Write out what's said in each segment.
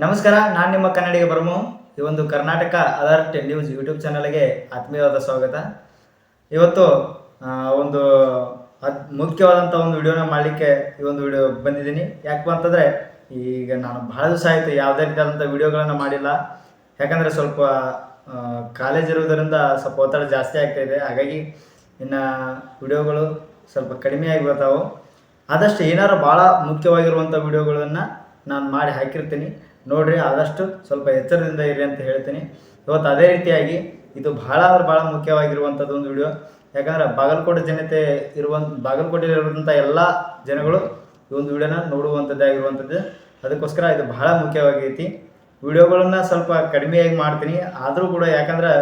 ನಮಸ್ಕಾರ, ನಾನು ನಿಮ್ಮ ಕನ್ನಡಿಗ ಬರ್ಮು. ಈ ಒಂದು ಕರ್ನಾಟಕ ಅಲರ್ಟ್ ನ್ಯೂಸ್ ಯೂಟ್ಯೂಬ್ ಚಾನಲ್ಗೆ ಆತ್ಮೀಯವಾದ ಸ್ವಾಗತ. ಇವತ್ತು ಒಂದು ಮುಖ್ಯವಾದಂಥ ಒಂದು ವಿಡಿಯೋನ ಮಾಡಲಿಕ್ಕೆ ಈ ಒಂದು ವಿಡಿಯೋ ಬಂದಿದ್ದೀನಿ. ಯಾಕಪ್ಪ ಅಂತಂದರೆ ಈಗ ನಾನು ಭಾಳ ದಿವಸ ಆಯಿತು ಯಾವುದೇ ರೀತಿಯಾದಂಥ ವಿಡಿಯೋಗಳನ್ನು ಮಾಡಿಲ್ಲ. ಯಾಕಂದರೆ ಸ್ವಲ್ಪ ಕಾಲೇಜ್ ಇರೋದರಿಂದ ಸ್ವಲ್ಪ ಒತ್ತಡ ಜಾಸ್ತಿ ಆಗ್ತಾಯಿದೆ. ಹಾಗಾಗಿ ಇನ್ನು ವಿಡಿಯೋಗಳು ಸ್ವಲ್ಪ ಕಡಿಮೆಯಾಗಿ ಬರ್ತಾವೆ. ಆದಷ್ಟು ಏನಾರು ಭಾಳ ಮುಖ್ಯವಾಗಿರುವಂಥ ವಿಡಿಯೋಗಳನ್ನು ನಾನು ಮಾಡಿ ಹಾಕಿರ್ತೀನಿ, ನೋಡಿರಿ. ಆದಷ್ಟು ಸ್ವಲ್ಪ ಎಚ್ಚರದಿಂದ ಇರಿ ಅಂತ ಹೇಳ್ತೀನಿ. ಇವತ್ತು ಅದೇ ರೀತಿಯಾಗಿ ಇದು ಭಾಳ ಮುಖ್ಯವಾಗಿರುವಂಥದ್ದು ಒಂದು ವಿಡಿಯೋ. ಯಾಕಂದರೆ ಬಾಗಲಕೋಟೆಯಲ್ಲಿರುವಂಥ ಎಲ್ಲ ಜನಗಳು ಈ ಒಂದು ವಿಡಿಯೋನ ನೋಡುವಂಥದ್ದಾಗಿರುವಂಥದ್ದು. ಅದಕ್ಕೋಸ್ಕರ ಇದು ಭಾಳ ಮುಖ್ಯವಾಗೈತಿ. ವಿಡಿಯೋಗಳನ್ನು ಸ್ವಲ್ಪ ಕಡಿಮೆಯಾಗಿ ಮಾಡ್ತೀನಿ, ಆದರೂ ಕೂಡ ಯಾಕಂದ್ರೆ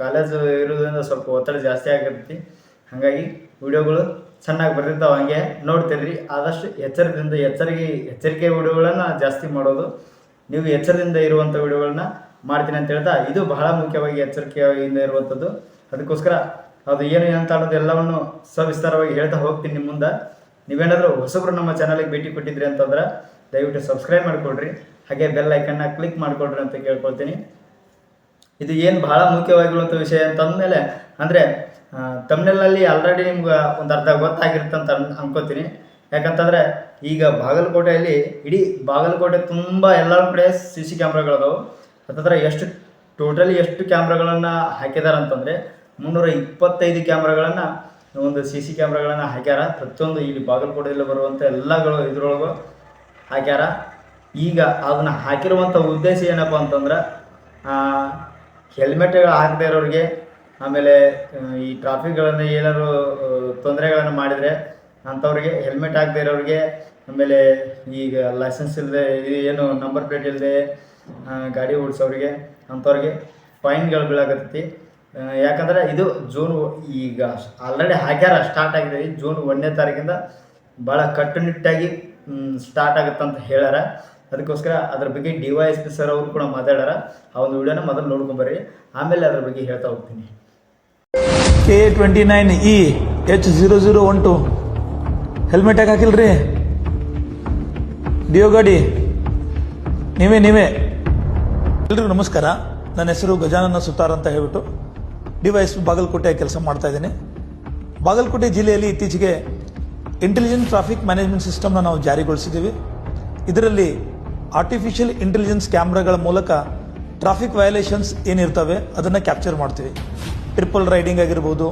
ಕಾಲೇಜು ಇರೋದ್ರಿಂದ ಸ್ವಲ್ಪ ಒತ್ತಡ ಜಾಸ್ತಿ ಆಗಿರ್ತೈತಿ. ಹಾಗಾಗಿ ವಿಡಿಯೋಗಳು ಚೆನ್ನಾಗಿ ಬರ್ತಿರ್ತಾವೆ, ಹಂಗೆ ನೋಡ್ತೀರಿ. ಆದಷ್ಟು ಎಚ್ಚರಿಕೆ ವಿಡಿಯೋಗಳನ್ನು ಜಾಸ್ತಿ ಮಾಡೋದು. ನೀವು ಎಚ್ಚರದಿಂದ ಇರುವಂಥ ವಿಡಿಯೋಗಳನ್ನ ಮಾಡ್ತೀನಿ ಅಂತ ಹೇಳ್ತಾ, ಇದು ಬಹಳ ಮುಖ್ಯವಾಗಿ ಎಚ್ಚರಿಕೆಯಿಂದ ಇರುವಂಥದ್ದು. ಅದಕ್ಕೋಸ್ಕರ ಅದು ಏನು ಅಂತ ಅನ್ನೋದು ಎಲ್ಲವನ್ನು ಸವಿಸ್ತಾರವಾಗಿ ಹೇಳ್ತಾ ಹೋಗ್ತೀನಿ ನಿಮ್ಮ ಮುಂದೆ. ನೀವೇನಾದರೂ ಹೊಸಬ್ರು ನಮ್ಮ ಚಾನಲ್ಗೆ ಭೇಟಿ ಕೊಟ್ಟಿದ್ರಿ ಅಂತಂದ್ರೆ ದಯವಿಟ್ಟು ಸಬ್ಸ್ಕ್ರೈಬ್ ಮಾಡಿಕೊಡ್ರಿ, ಹಾಗೆ ಬೆಲ್ ಐಕನ್ನ ಕ್ಲಿಕ್ ಮಾಡಿಕೊಡ್ರಿ ಅಂತ ಕೇಳ್ಕೊಳ್ತೀನಿ. ಇದು ಏನು ಬಹಳ ಮುಖ್ಯವಾಗಿರುವಂಥ ವಿಷಯ ಅಂತಂದಮೇಲೆ ಅಂದರೆ ತಮಿಳ್ನಲ್ಲಿ ಆಲ್ರೆಡಿ ನಿಮ್ಗೆ ಒಂದು ಅರ್ಧ ಗೊತ್ತಾಗಿರ್ತಂತ ಅನ್ಕೋತೀನಿ. ಯಾಕಂತಂದರೆ ಈಗ ಬಾಗಲಕೋಟೆಯಲ್ಲಿ ಇಡೀ ಬಾಗಲಕೋಟೆ ತುಂಬ ಎಲ್ಲ ಕಡೆ CC ಕ್ಯಾಮ್ರಾಗಳದಾವೆ. ಹತ್ತತ್ರ ಟೋಟಲಿ ಎಷ್ಟು ಕ್ಯಾಮ್ರಾಗಳನ್ನು ಹಾಕಿದ್ದಾರೆ ಅಂತಂದರೆ 325 ಕ್ಯಾಮ್ರಾಗಳನ್ನು ಒಂದು CC ಕ್ಯಾಮ್ರಾಗಳನ್ನು ಹಾಕ್ಯಾರ. ಪ್ರತಿಯೊಂದು ಇಲ್ಲಿ ಬಾಗಲಕೋಟೆಯಲ್ಲಿ ಬರುವಂಥ ಎಲ್ಲಗಳು ಇದ್ರೊಳಗೂ ಹಾಕ್ಯಾರ. ಈಗ ಅದನ್ನು ಹಾಕಿರುವಂಥ ಉದ್ದೇಶ ಏನಪ್ಪ ಅಂತಂದ್ರೆ ಹೆಲ್ಮೆಟ್ಗಳು ಹಾಕದೇ ಇರೋರಿಗೆ, ಆಮೇಲೆ ಈ ಟ್ರಾಫಿಕ್ಗಳನ್ನು ಏನಾದರೂ ತೊಂದರೆಗಳನ್ನು ಮಾಡಿದರೆ ಅಂಥವ್ರಿಗೆ, ಹೆಲ್ಮೆಟ್ ಹಾಕದೇ ಇರೋರಿಗೆ, ಆಮೇಲೆ ಈಗ ಲೈಸೆನ್ಸ್ ಇಲ್ಲದೆ ಏನು ನಂಬರ್ ಪ್ಲೇಟ್ ಇಲ್ಲದೆ ಗಾಡಿ ಓಡಿಸೋರಿಗೆ ಅಂಥವ್ರಿಗೆ ಫೈನ್ಗಳು ಬೀಳಾಕತ್ತೈತಿ. ಯಾಕಂದರೆ ಇದು ಈಗ ಆಲ್ರೆಡಿ ಹಾಕ್ಯಾರ, ಸ್ಟಾರ್ಟ್ ಆಗಿದೆ. ಜೂನ್ 1ನೇ ತಾರೀಕಿಂದ ಭಾಳ ಕಟ್ಟುನಿಟ್ಟಾಗಿ ಸ್ಟಾರ್ಟ್ ಆಗುತ್ತಂತ ಹೇಳ್ಯಾರ. ಅದಕ್ಕೋಸ್ಕರ ಅದ್ರ ಬಗ್ಗೆ DYSP ಸರ್ ಅವರು ಕೂಡ ಮಾತಾಡ್ಯಾರ. ಆ ಒಂದು ವಿಡಿಯೋನ ಮೊದಲು ನೋಡ್ಕೊಂಬರ್ರಿ, ಆಮೇಲೆ ಅದ್ರ ಬಗ್ಗೆ ಹೇಳ್ತಾ ಹೋಗ್ತೀನಿ. K29E H0012 ಹೆಲ್ಮೆಟ್ ಯಾಕೆ ಹಾಕಿಲ್ರಿ? ಡಿಯೋ ಗಾಡಿ ನೀವೇ ಎಲ್ರಿಗೂ ನಮಸ್ಕಾರ. ನನ್ನ ಹೆಸರು ಗಜಾನನ ಸುತಾರ್ ಅಂತ ಹೇಳ್ಬಿಟ್ಟು DYSP ಬಾಗಲಕೋಟೆ ಕೆಲಸ ಮಾಡ್ತಾ ಇದ್ದೀನಿ. ಬಾಗಲಕೋಟೆ ಜಿಲ್ಲೆಯಲ್ಲಿ ಇತ್ತೀಚೆಗೆ ಇಂಟೆಲಿಜೆಂಟ್ ಟ್ರಾಫಿಕ್ ಮ್ಯಾನೇಜ್ಮೆಂಟ್ ಸಿಸ್ಟಮ್ನ ನಾವು ಜಾರಿಗೊಳಿಸಿದ್ದೀವಿ. ಇದರಲ್ಲಿ ಆರ್ಟಿಫಿಷಿಯಲ್ ಇಂಟೆಲಿಜೆನ್ಸ್ ಕ್ಯಾಮ್ರಾಗಳ ಮೂಲಕ ಟ್ರಾಫಿಕ್ ವಯೋಲೇಷನ್ಸ್ ಏನಿರ್ತವೆ ಅದನ್ನು ಕ್ಯಾಪ್ಚರ್ ಮಾಡ್ತೀವಿ. ಟ್ರಿಪಲ್ ರೈಡಿಂಗ್ ಆಗಿರ್ಬೋದು,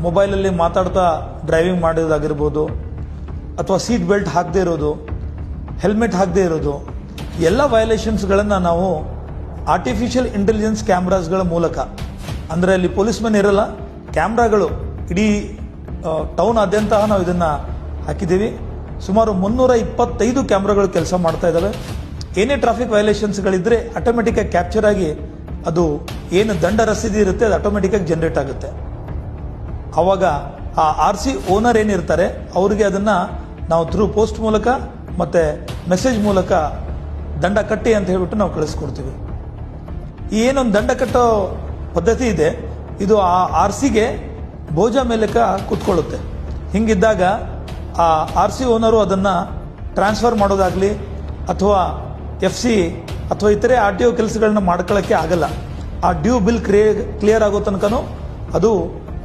ಮೊಬೈಲಲ್ಲಿ ಮಾತಾಡ್ತಾ ಡ್ರೈವಿಂಗ್ ಮಾಡೋದಾಗಿರ್ಬೋದು, ಅಥವಾ ಸೀಟ್ ಬೆಲ್ಟ್ ಹಾಕದೇ ಇರೋದು, ಹೆಲ್ಮೆಟ್ ಹಾಕದೇ ಇರೋದು, ಎಲ್ಲ ವಯೋಲೇಷನ್ಸ್ಗಳನ್ನು ನಾವು ಆರ್ಟಿಫಿಷಿಯಲ್ ಇಂಟೆಲಿಜೆನ್ಸ್ ಕ್ಯಾಮ್ರಾಸ್ಗಳ ಮೂಲಕ, ಅಂದರೆ ಅಲ್ಲಿ ಪೊಲೀಸ್ಮನ್ ಇರಲ್ಲ, ಕ್ಯಾಮ್ರಾಗಳು ಇಡೀ ಟೌನಾದ್ಯಂತ ನಾವು ಇದನ್ನು ಹಾಕಿದ್ದೀವಿ. ಸುಮಾರು 325 ಕ್ಯಾಮ್ರಾಗಳು ಕೆಲಸ ಮಾಡ್ತಾ ಇದ್ದಾವೆ. ಏನೇ ಟ್ರಾಫಿಕ್ ವಯೋಲೇಷನ್ಸ್ಗಳಿದ್ದರೆ ಆಟೋಮೆಟಿಕ್ಕಾಗಿ ಕ್ಯಾಪ್ಚರ್ ಆಗಿ ಅದು ಏನು ದಂಡ ರಸೀದಿ ಇರುತ್ತೆ ಅದು ಆಟೋಮೆಟಿಕ್ಕಾಗಿ ಜನರೇಟ್ ಆಗುತ್ತೆ. ಆವಾಗ ಆ RC ಓನರ್ ಏನಿರ್ತಾರೆ ಅವರಿಗೆ ಅದನ್ನು ನಾವು ಥ್ರೂ ಪೋಸ್ಟ್ ಮೂಲಕ ಮತ್ತು ಮೆಸೇಜ್ ಮೂಲಕ ದಂಡ ಕಟ್ಟಿ ಅಂತ ಹೇಳ್ಬಿಟ್ಟು ನಾವು ಕಳಿಸ್ಕೊಡ್ತೀವಿ. ಈ ಏನೊಂದು ದಂಡ ಕಟ್ಟೋ ಪದ್ಧತಿ ಇದೆ, ಇದು ಆ RCಗೆ ಬೋಜ ಮೇಲಕ ಕೂತ್ಕೊಳ್ಳುತ್ತೆ. ಹಿಂಗಿದ್ದಾಗ ಆ RC ಓನರು ಅದನ್ನು ಟ್ರಾನ್ಸ್ಫರ್ ಮಾಡೋದಾಗಲಿ ಅಥವಾ FC ಅಥವಾ ಇತರೆ RTO ಕೆಲಸಗಳನ್ನ ಮಾಡ್ಕೊಳ್ಳೋಕ್ಕೆ ಆಗಲ್ಲ. ಆ ಡ್ಯೂ ಬಿಲ್ ಕ್ಲಿಯರ್ ಆಗೋ ತನಕನೂ ಅದು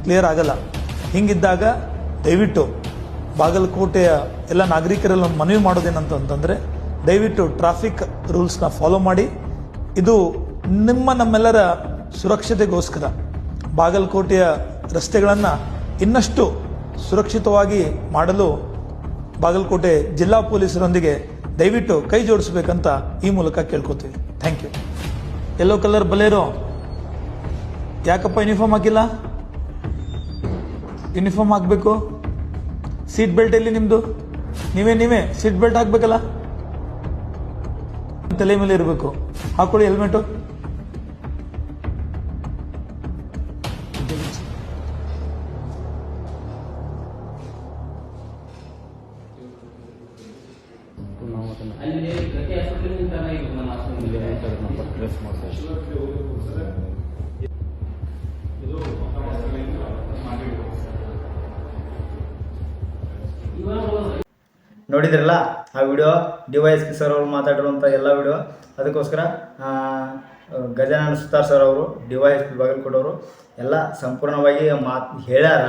ಕ್ಲಿಯರ್ ಆಗಲ್ಲ. ಹಿಂಗಿದ್ದಾಗ ದಯವಿಟ್ಟು ಬಾಗಲಕೋಟೆಯ ಎಲ್ಲ ನಾಗರಿಕರೆಲ್ಲ ಮನವಿ ಮಾಡೋದೇನಂತಂದರೆ ದಯವಿಟ್ಟು ಟ್ರಾಫಿಕ್ ರೂಲ್ಸ್ನ ಫಾಲೋ ಮಾಡಿ. ಇದು ನಮ್ಮೆಲ್ಲರ ಸುರಕ್ಷತೆಗೋಸ್ಕರ ಬಾಗಲಕೋಟೆಯ ರಸ್ತೆಗಳನ್ನು ಇನ್ನಷ್ಟು ಸುರಕ್ಷಿತವಾಗಿ ಮಾಡಲು ಬಾಗಲಕೋಟೆ ಜಿಲ್ಲಾ ಪೊಲೀಸರೊಂದಿಗೆ ದಯವಿಟ್ಟು ಕೈ ಜೋಡಿಸಬೇಕಂತ ಈ ಮೂಲಕ ಕೇಳ್ಕೊತೀವಿ. Thank you. Yellow colour Bolero ಯಾಕಪ್ಪ ಯೂನಿಫಾರ್ಮ್ ಹಾಕಿಲ್ಲ? ಯೂನಿಫಾರ್ಮ್ ಹಾಕಬೇಕು. ಸೀಟ್ ಬೆಲ್ಟ್ ಎಲ್ಲಿ ನಿಮ್ಮದು? ನೀವೇ ಸೀಟ್ ಬೆಲ್ಟ್ ಹಾಕಬೇಕಲ್ಲ, ತಲೆ ಮೇಲೆ ಇರಬೇಕು. ಹಾಕೊಳ್ಳಿ ಹೆಲ್ಮೆಟು. ನೋಡಿದ್ರಲ್ಲ ಆ ವಿಡಿಯೋ, DYSP ಸರ್ ಅವರು ಮಾತಾಡಿರುವಂಥ ಎಲ್ಲ ವಿಡಿಯೋ. ಅದಕ್ಕೋಸ್ಕರ ಗಜಾನನ ಸುತಾರ್ ಸರ್ ಅವರು DYSP ಬಾಗಲಕೋಟವರು ಎಲ್ಲ ಸಂಪೂರ್ಣವಾಗಿ ಮಾತು ಹೇಳ್ಯಾರ.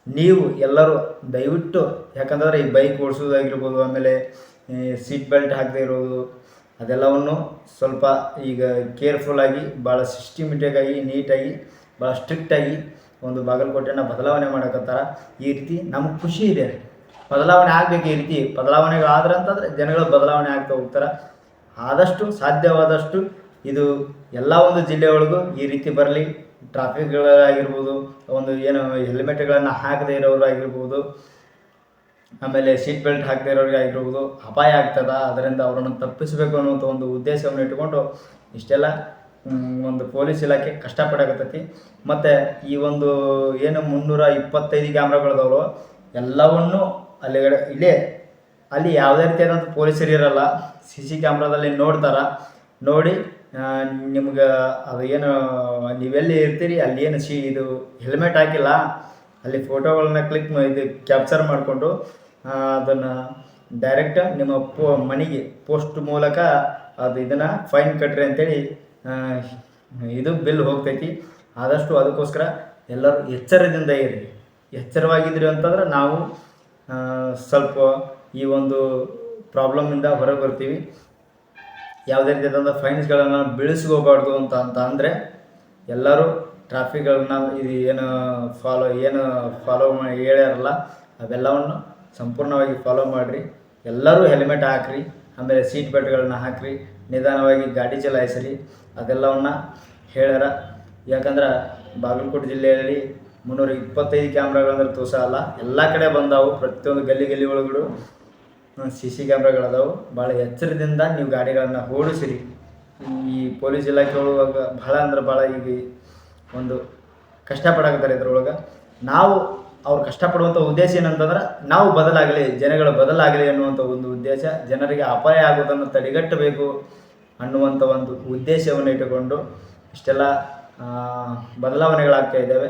ನೀವು ಎಲ್ಲರೂ ದಯವಿಟ್ಟು, ಯಾಕಂತಂದರೆ ಈ ಬೈಕ್ ಓಡಿಸೋದಾಗಿರ್ಬೋದು, ಆಮೇಲೆ ಸೀಟ್ ಬೆಲ್ಟ್ ಹಾಕದೇ ಇರೋದು, ಅದೆಲ್ಲವನ್ನು ಸ್ವಲ್ಪ ಈಗ ಕೇರ್ಫುಲ್ಲಾಗಿ ಭಾಳ ಸಿಸ್ಟಮೆಟಿಕ್ಕಾಗಿ ನೀಟಾಗಿ ಭಾಳ ಸ್ಟ್ರಿಕ್ಟಾಗಿ ಒಂದು ಬಾಗಲಕೋಟೆಯನ್ನು ಬದಲಾವಣೆ ಮಾಡಕತ್ತಾರ. ಈ ರೀತಿ ನಮ್ಗೆ ಖುಷಿ ಇದೆ, ಬದಲಾವಣೆ ಆಗಬೇಕು. ಈ ರೀತಿ ಬದಲಾವಣೆಗಳಾದ್ರೆ ಅಂತಂದರೆ ಜನಗಳು ಬದಲಾವಣೆ ಆಗ್ತಾ ಹೋಗ್ತಾರೆ. ಆದಷ್ಟು ಸಾಧ್ಯವಾದಷ್ಟು ಇದು ಎಲ್ಲ ಒಂದು ಜಿಲ್ಲೆಯೊಳಗೂ ಈ ರೀತಿ ಬರಲಿ. ಟ್ರಾಫಿಕ್ಗಳಾಗಿರ್ಬೋದು, ಒಂದು ಏನು ಹೆಲ್ಮೆಟ್ಗಳನ್ನು ಹಾಕದೇ ಇರೋರು ಆಗಿರ್ಬೋದು, ಆಮೇಲೆ ಸೀಟ್ ಬೆಲ್ಟ್ ಹಾಕದೇ ಇರೋರಿಗೆ ಆಗಿರ್ಬೋದು, ಅಪಾಯ ಆಗ್ತದೆ. ಅದರಿಂದ ಅವರನ್ನು ತಪ್ಪಿಸಬೇಕು ಅನ್ನುವಂಥ ಒಂದು ಉದ್ದೇಶವನ್ನು ಇಟ್ಟುಕೊಂಡು ಇಷ್ಟೆಲ್ಲ ಒಂದು ಪೊಲೀಸ್ ಇಲಾಖೆ ಕಷ್ಟಪಡಕತ್ತೈತಿ. ಮತ್ತು ಈ ಒಂದು ಏನು 325 ಕ್ಯಾಮ್ರಾಗಳದವರು ಎಲ್ಲವನ್ನು ಅಲ್ಲಿ ಯಾವುದೇ ರೀತಿಯಾದಂಥ ಪೊಲೀಸರು ಇರಲ್ಲ. CC ಕ್ಯಾಮ್ರಾದಲ್ಲಿ ನೋಡಿ ನಿಮ್ಗೆ ಅದು ಏನು ನೀವೆಲ್ಲಿ ಇರ್ತೀರಿ ಅಲ್ಲಿ ಏನು ಇದು ಹೆಲ್ಮೆಟ್ ಹಾಕಿಲ್ಲ ಅಲ್ಲಿ ಫೋಟೋಗಳನ್ನ ಕ್ಯಾಪ್ಚರ್ ಮಾಡಿಕೊಂಡು ಅದನ್ನು ಡೈರೆಕ್ಟ್ ನಿಮ್ಮ ಮನೆಗೆ ಪೋಸ್ಟ್ ಮೂಲಕ ಅದು ಇದನ್ನು ಫೈನ್ ಕಟ್ರಿ ಅಂತೇಳಿ ಇದು ಬಿಲ್ ಹೋಗ್ತೈತಿ. ಆದಷ್ಟು ಅದಕ್ಕೋಸ್ಕರ ಎಲ್ಲರೂ ಎಚ್ಚರದಿಂದ ಇರಿ. ಎಚ್ಚರವಾಗಿದ್ರಿ ಅಂತಂದ್ರೆ ನಾವು ಸ್ವಲ್ಪ ಈ ಒಂದು ಪ್ರಾಬ್ಲಮಿಂದ ಹೊರಗೆ ಬರ್ತೀವಿ. ಯಾವುದೇ ರೀತಿಯಾದಂಥ ಫೈನ್ಸ್ಗಳನ್ನು ಬೀಳಿಸ್ಕೋಬಾರ್ದು ಅಂತ ಅಂದರೆ ಎಲ್ಲರೂ ಟ್ರಾಫಿಕ್ಗಳನ್ನ ಇದು ಏನು ಫಾಲೋ ಮಾಡಿ ಹೇಳ್ಯಾರಲ್ಲ ಅವೆಲ್ಲವನ್ನು ಸಂಪೂರ್ಣವಾಗಿ ಫಾಲೋ ಮಾಡಿರಿ. ಎಲ್ಲರೂ ಹೆಲ್ಮೆಟ್ ಹಾಕ್ರಿ, ಆಮೇಲೆ ಸೀಟ್ ಬೆಲ್ಟ್ಗಳನ್ನ ಹಾಕ್ರಿ, ನಿಧಾನವಾಗಿ ಗಾಡಿ ಚಲಾಯಿಸ್ರಿ, ಅದೆಲ್ಲವನ್ನು ಹೇಳ್ಯಾರ. ಯಾಕಂದ್ರೆ ಬಾಗಲಕೋಟೆ ಜಿಲ್ಲೆಯಲ್ಲಿ 325 ಕ್ಯಾಮ್ರಾಗಳಂದ್ರೆ ತೋರ್ಸಲ್ಲ, ಎಲ್ಲ ಕಡೆ ಬಂದಾವು. ಪ್ರತಿಯೊಂದು ಗಲ್ಲಿ ಒಳಗಡೆ CC ಕ್ಯಾಮ್ರಾಗಳದಾವು. ಭಾಳ ಎಚ್ಚರದಿಂದ ನೀವು ಗಾಡಿಗಳನ್ನು ಓಡಿಸಿರಿ. ಈ ಪೊಲೀಸ್ ಇಲಾಖೆ ಒಳಗೆ ಭಾಳ ಈಗ ಒಂದು ಕಷ್ಟಪಡಾಕತ್ತಾರೆ. ಇದ್ರೊಳಗೆ ನಾವು ಅವ್ರು ಕಷ್ಟಪಡುವಂಥ ಉದ್ದೇಶ ಏನಂತಂದ್ರೆ ನಾವು ಬದಲಾಗಲಿ, ಜನಗಳು ಬದಲಾಗಲಿ ಅನ್ನುವಂಥ ಒಂದು ಉದ್ದೇಶ. ಜನರಿಗೆ ಅಪಾಯ ಆಗೋದನ್ನು ತಡೆಗಟ್ಟಬೇಕು ಅನ್ನುವಂಥ ಒಂದು ಉದ್ದೇಶವನ್ನು ಇಟ್ಟುಕೊಂಡು ಇಷ್ಟೆಲ್ಲ ಬದಲಾವಣೆಗಳಾಗ್ತಾ ಇದ್ದಾವೆ.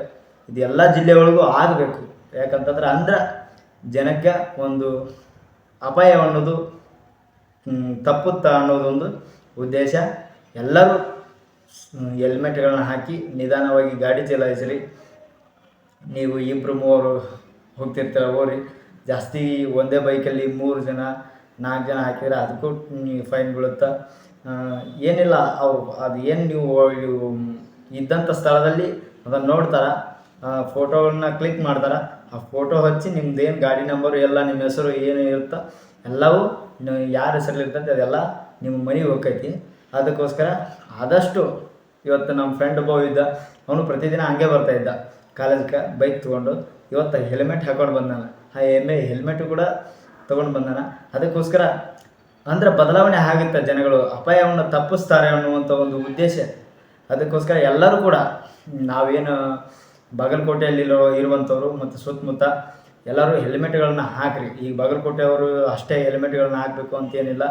ಇದು ಎಲ್ಲ ಜಿಲ್ಲೆಗಳಿಗೂ ಆಗಬೇಕು. ಯಾಕಂತಂದ್ರೆ ಜನಕ್ಕೆ ಒಂದು ಅಪಾಯ ಅನ್ನೋದು ತಪ್ಪುತ್ತಾ ಅನ್ನೋದೊಂದು ಉದ್ದೇಶ. ಎಲ್ಲರೂ ಹೆಲ್ಮೆಟ್ಗಳನ್ನ ಹಾಕಿ ನಿಧಾನವಾಗಿ ಗಾಡಿ ಚಲಾಯಿಸ್ರಿ. ನೀವು 2-3 ಹೋಗ್ತಿರ್ತೀರ ಹೋಗ್ರಿ. ಜಾಸ್ತಿ ಒಂದೇ ಬೈಕಲ್ಲಿ 3 ಜನ 4 ಜನ ಹಾಕಿದ್ರೆ ಅದಕ್ಕೂ ಫೈನ್ ಬೀಳುತ್ತೆ. ಏನಿಲ್ಲ, ಅದು ಏನು ನೀವು ಇದ್ದಂಥ ಸ್ಥಳದಲ್ಲಿ ಅದನ್ನು ನೋಡ್ತಾರೆ, ಫೋಟೋಗಳನ್ನ ಕ್ಲಿಕ್ ಮಾಡ್ತಾರೆ. ಆ ಫೋಟೋ ಹಚ್ಚಿ ನಿಮ್ದೇನು ಗಾಡಿ ನಂಬರು ಎಲ್ಲ ನಿಮ್ಮ ಹೆಸರು ಏನು ಇರುತ್ತೋ ಎಲ್ಲವೂ ಯಾರ ಹೆಸರಲ್ಲಿ ಇರ್ತೈತೆ ಅದೆಲ್ಲ ನಿಮ್ಮ ಮನೆಗೆ ಹೋಗ್ತೈತಿ. ಅದಕ್ಕೋಸ್ಕರ ಆದಷ್ಟು ಇವತ್ತು ನಮ್ಮ ಫ್ರೆಂಡ್ ಒಬ್ಬ ಇದ್ದ, ಅವನು ಪ್ರತಿದಿನ ಹಂಗೆ ಬರ್ತಾಯಿದ್ದ ಕಾಲೇಜ್ಗೆ ಬೈಕ್ ತೊಗೊಂಡು. ಇವತ್ತು ಹೆಲ್ಮೆಟ್ ಹಾಕೊಂಡು ಬಂದಾನ, ಹೆಲ್ಮೆಟು ಕೂಡ ತೊಗೊಂಡು ಬಂದಾನ. ಅದಕ್ಕೋಸ್ಕರ ಅಂದರೆ ಬದಲಾವಣೆ ಆಗುತ್ತೆ, ಜನಗಳು ಅಪಾಯವನ್ನು ತಪ್ಪಿಸ್ತಾರೆ ಅನ್ನುವಂಥ ಒಂದು ಉದ್ದೇಶ. ಅದಕ್ಕೋಸ್ಕರ ಎಲ್ಲರೂ ಕೂಡ ನಾವೇನು ಬಾಗಲಕೋಟೆಯಲ್ಲಿ ಇರುವಂಥವ್ರು ಮತ್ತು ಸುತ್ತಮುತ್ತ ಎಲ್ಲರೂ ಹೆಲ್ಮೆಟ್ಗಳನ್ನ ಹಾಕಿರಿ. ಈಗ ಬಾಗಲಕೋಟೆಯವರು ಅಷ್ಟೇ ಹೆಲ್ಮೆಟ್ಗಳನ್ನ ಹಾಕಬೇಕು ಅಂತೇನಿಲ್ಲ.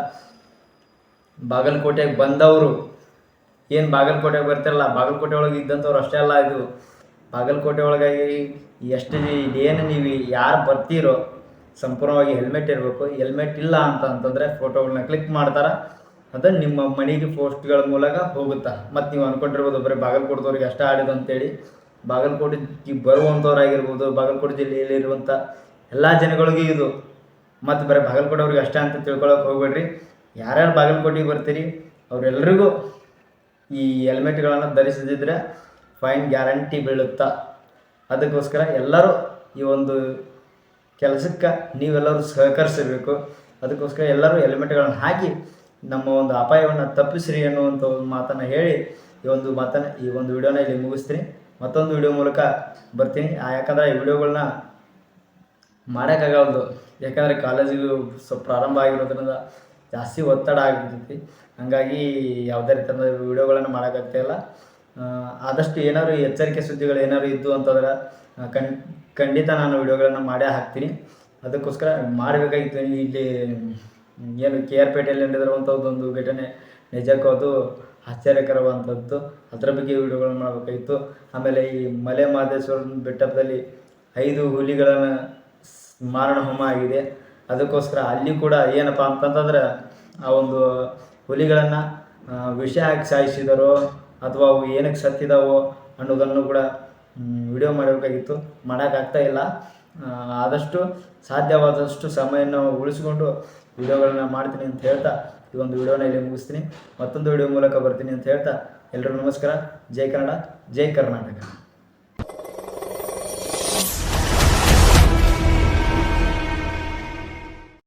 ಬಾಗಲಕೋಟೆಗೆ ಬಂದವರು ಏನು ಬಾಗಲಕೋಟೆಗೆ ಬರ್ತಿರಲ್ಲ, ಬಾಗಲಕೋಟೆ ಒಳಗೆ ಇದ್ದಂಥವ್ರು ಅಷ್ಟೇ ಅಲ್ಲ. ಇದು ಬಾಗಲಕೋಟೆ ಒಳಗಾಗಿ ಎಷ್ಟು ಏನು ನೀವು ಯಾರು ಬರ್ತೀರೋ ಸಂಪೂರ್ಣವಾಗಿ ಹೆಲ್ಮೆಟ್ ಇರಬೇಕು. ಹೆಲ್ಮೆಟ್ ಇಲ್ಲ ಅಂತಂದರೆ ಫೋಟೋಗಳನ್ನ ಕ್ಲಿಕ್ ಮಾಡ್ತಾರೆ, ಅದು ನಿಮ್ಮ ಮನೆಗೆ ಪೋಸ್ಟ್ಗಳ ಮೂಲಕ ಹೋಗುತ್ತೆ. ಮತ್ತು ನೀವು ಅಂದ್ಕೊಂಡಿರ್ಬೋದು ಬರೀ ಬಾಗಲಕೋಟದವ್ರಿಗೆ ಅಷ್ಟೇ ಆಡಿದ್ದು ಅಂತೇಳಿ. ಬಾಗಲಕೋಟೆಗೆ ಬರುವಂಥವ್ರಾಗಿರ್ಬೋದು, ಬಾಗಲಕೋಟೆ ಜಿಲ್ಲೆಯಲ್ಲಿರುವಂಥ ಎಲ್ಲ ಜನಗಳಿಗೂ ಇದು. ಮತ್ತು ಬರೀ ಬಾಗಲಕೋಟೆ ಅವ್ರಿಗೆ ಅಷ್ಟೇ ಅಂತ ತಿಳ್ಕೊಳಕ್ಕೆ ಹೋಗ್ಬೇಡ್ರಿ. ಯಾರ್ಯಾರು ಬಾಗಲಕೋಟೆಗೆ ಬರ್ತೀರಿ ಅವರೆಲ್ಲರಿಗೂ ಈ ಹೆಲ್ಮೆಟ್ಗಳನ್ನು ಧರಿಸದಿದ್ದರೆ ಫೈನ್ ಗ್ಯಾರಂಟಿ ಬೀಳುತ್ತಾ. ಅದಕ್ಕೋಸ್ಕರ ಎಲ್ಲರೂ ಈ ಒಂದು ಕೆಲಸಕ್ಕೆ ನೀವೆಲ್ಲರೂ ಸಹಕರಿಸಬೇಕು. ಅದಕ್ಕೋಸ್ಕರ ಎಲ್ಲರೂ ಹೆಲ್ಮೆಟ್ಗಳನ್ನು ಹಾಕಿ ನಮ್ಮ ಒಂದು ಅಪಾಯವನ್ನು ತಪ್ಪಿಸ್ರಿ ಅನ್ನುವಂಥ ಒಂದು ಮಾತನ್ನು ಹೇಳಿ ಈ ಒಂದು ವಿಡಿಯೋನ ಇಲ್ಲಿ ಮುಗಿಸ್ತೀನಿ. ಮತ್ತೊಂದು ವಿಡಿಯೋ ಮೂಲಕ ಬರ್ತೀನಿ. ಯಾಕಂದರೆ ಈ ವಿಡಿಯೋಗಳನ್ನ ಮಾಡೋಕ್ಕಾಗಲ್ದು, ಯಾಕಂದರೆ ಕಾಲೇಜಿಗೆ ಸ್ವಲ್ಪ ಪ್ರಾರಂಭ ಆಗಿರೋದ್ರಿಂದ ಜಾಸ್ತಿ ಒತ್ತಡ ಆಗಿರ್ತೈತಿ. ಹಾಗಾಗಿ ಯಾವುದೇ ರೀತಿಯ ವಿಡಿಯೋಗಳನ್ನು ಮಾಡೋಕ್ಕಾಗ್ತಾಯಿಲ್ಲ. ಆದಷ್ಟು ಏನಾದ್ರು ಎಚ್ಚರಿಕೆ ಸುದ್ದಿಗಳು ಏನಾದ್ರು ಇದ್ದು ಅಂತಂದ್ರೆ ಖಂಡಿತ ನಾನು ವಿಡಿಯೋಗಳನ್ನು ಮಾಡೇ ಹಾಕ್ತೀನಿ. ಅದಕ್ಕೋಸ್ಕರ ಮಾಡಬೇಕಾಗಿತ್ತು. ಇಲ್ಲಿ ಏನು KR ಪೇಟೆಯಲ್ಲಿ ನಡೆದಿರುವಂಥದ್ದೊಂದು ಘಟನೆ ನಿಜಕ್ಕೂ ಅದು ಆಶ್ಚರ್ಯಕರವಾದಂಥದ್ದು. ಅದರ ಬಗ್ಗೆ ವಿಡಿಯೋಗಳನ್ನು ಮಾಡಬೇಕಾಗಿತ್ತು. ಆಮೇಲೆ ಈ ಮಲೆ ಮಹದೇಶ್ವರ ಬೆಟ್ಟದಲ್ಲಿ 5 ಹುಲಿಗಳನ್ನು ಮಾರಣ ಹೋಮ ಆಗಿದೆ. ಅದಕ್ಕೋಸ್ಕರ ಅಲ್ಲಿ ಕೂಡ ಏನಪ್ಪ ಅಂತಂತಂದ್ರೆ ಆ ಒಂದು ಹುಲಿಗಳನ್ನು ವಿಷ ಹಾಕಿ ಸಾಯಿಸಿದಾರೋ ಅಥವಾ ಅವು ಏನಕ್ಕೆ ಸತ್ತಿದಾವೋ ಅನ್ನೋದನ್ನು ಕೂಡ ವಿಡಿಯೋ ಮಾಡಬೇಕಾಗಿತ್ತು, ಮಾಡೋಕ್ಕಾಗ್ತಾ ಇಲ್ಲ. ಆದಷ್ಟು ಸಾಧ್ಯವಾದಷ್ಟು ಸಮಯವನ್ನು ಉಳಿಸ್ಕೊಂಡು ವಿಡಿಯೋಗಳನ್ನ ಮಾಡ್ತೀನಿ ಅಂತ ಹೇಳ್ತಾ ಈ ಒಂದು ವಿಡಿಯೋನ ಇಲ್ಲಿ ಮುಗಿಸ್ತೀನಿ. ಮತ್ತೊಂದು ವಿಡಿಯೋ ಮೂಲಕ ಬರ್ತೀನಿ ಅಂತ ಹೇಳ್ತಾ ಎಲ್ರಿಗೂ ನಮಸ್ಕಾರ. ಜೈ ಕನ್ನಡ, ಜೈ ಕರ್ನಾಟಕ.